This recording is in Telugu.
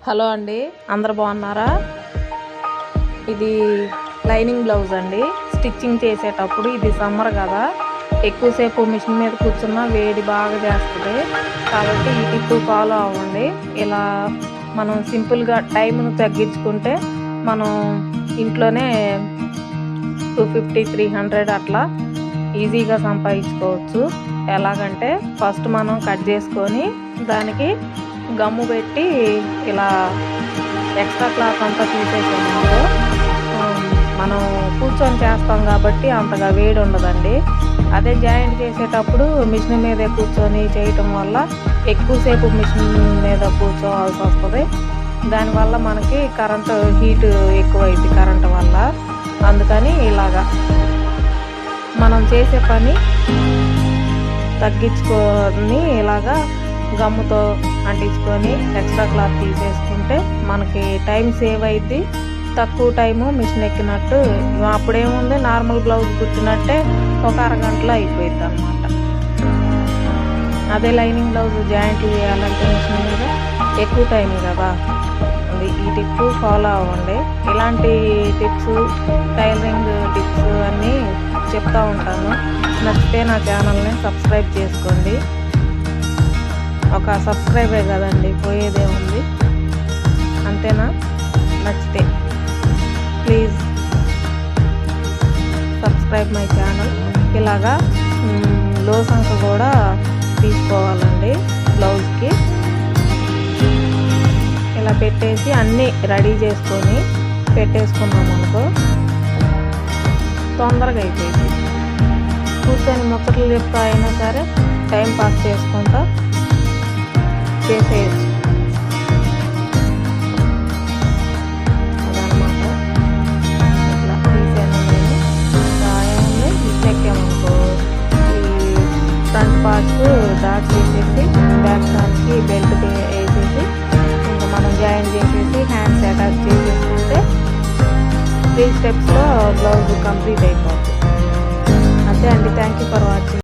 హలో అండి, అందరు బాగున్నారా? ఇది లైనింగ్ బ్లౌజ్ అండి. స్టిచ్చింగ్ చేసేటప్పుడు ఇది సమ్మర్ కదా, ఎక్కువసేపు మిషన్ మీద కూర్చున్నా వేడి బాగా చేస్తుంది. కాబట్టి ఈ టిప్ ఫాలో అవ్వండి. ఇలా మనం సింపుల్గా టైంను తగ్గించుకుంటే మనం ఇంట్లోనే 250-300 అట్లా ఈజీగా సంపాదించుకోవచ్చు. ఎలాగంటే ఫస్ట్ మనం కట్ చేసుకొని దానికి గమ్ము పెట్టి ఇలా ఎక్స్ట్రా క్లాత్ అంతా తీసేసామనుకో, మనం కూర్చొని చేస్తాం కాబట్టి అంతగా వేడి ఉండదండి. అదే జాయింట్ చేసేటప్పుడు మిషన్ మీదే కూర్చొని చేయటం వల్ల ఎక్కువసేపు మిషన్ మీద కూర్చోవాల్సి వస్తుంది. దానివల్ల మనకి కరెంటు హీట్ ఎక్కువైంది కరెంటు వల్ల. అందుకని ఇలాగా మనం చేసే పని తగ్గించుకొని ఇలాగా గమ్ముతో అంటించుకొని ఎక్స్ట్రా క్లాత్ తీసేసుకుంటే మనకి టైం సేవ్ అయింది. తక్కువ టైము మిషన్ ఎక్కినట్టు. అప్పుడేముంది, నార్మల్ బ్లౌజ్ కుట్టినట్టే ఒక అరగంటలో అయిపోయింది అన్నమాట. అదే లైనింగ్ బ్లౌజ్ జాయింట్లు చేయాలంటే మిషన్ మీద ఎక్కువ టైం కదా. అది ఈ టిప్ ఫాలో అవ్వండి. ఇలాంటి టిప్స్, టైలరింగ్ టిప్స్ అన్నీ చెప్తూ ఉంటాను. నచ్చితే నా ఛానల్ని సబ్స్క్రైబ్ చేసుకోండి. ఒక సబ్స్క్రైబే కదండి, పోయేదే ఉంది, అంతేనా? నచ్చితే ప్లీజ్ సబ్స్క్రైబ్ మై ఛానల్. ఇలాగా లో సంఖ కూడా తీసుకోవాలండి బ్లౌజ్కి. ఇలా పెట్టేసి అన్నీ రెడీ చేసుకొని పెట్టేసుకున్నాం అనుకో, తొందరగా అయిపోయింది. కూర్చొని ముచ్చట్లు చెప్తా అయినా సరే టైం పాస్ చేసుకుంటా చేసేయచ్చు. అదనమాట. ఇట్లా తీసాను నేను. ఏముంది, మిషన్ ఎక్కామనుకో ఈ ఫ్రంట్ పార్ట్స్ డాట్ చేసేసి బ్యాక్ పార్ట్కి బెల్ట్ వేసేసి ఇంకా మనం జాయిన్ చేసేసి హ్యాండ్స్ అటాచ్ చేసేసుకుంటే 3 స్టెప్స్లో బ్లౌజ్ కంప్లీట్ అయిపోతుంది. అంతే అండి. Thank you for watching.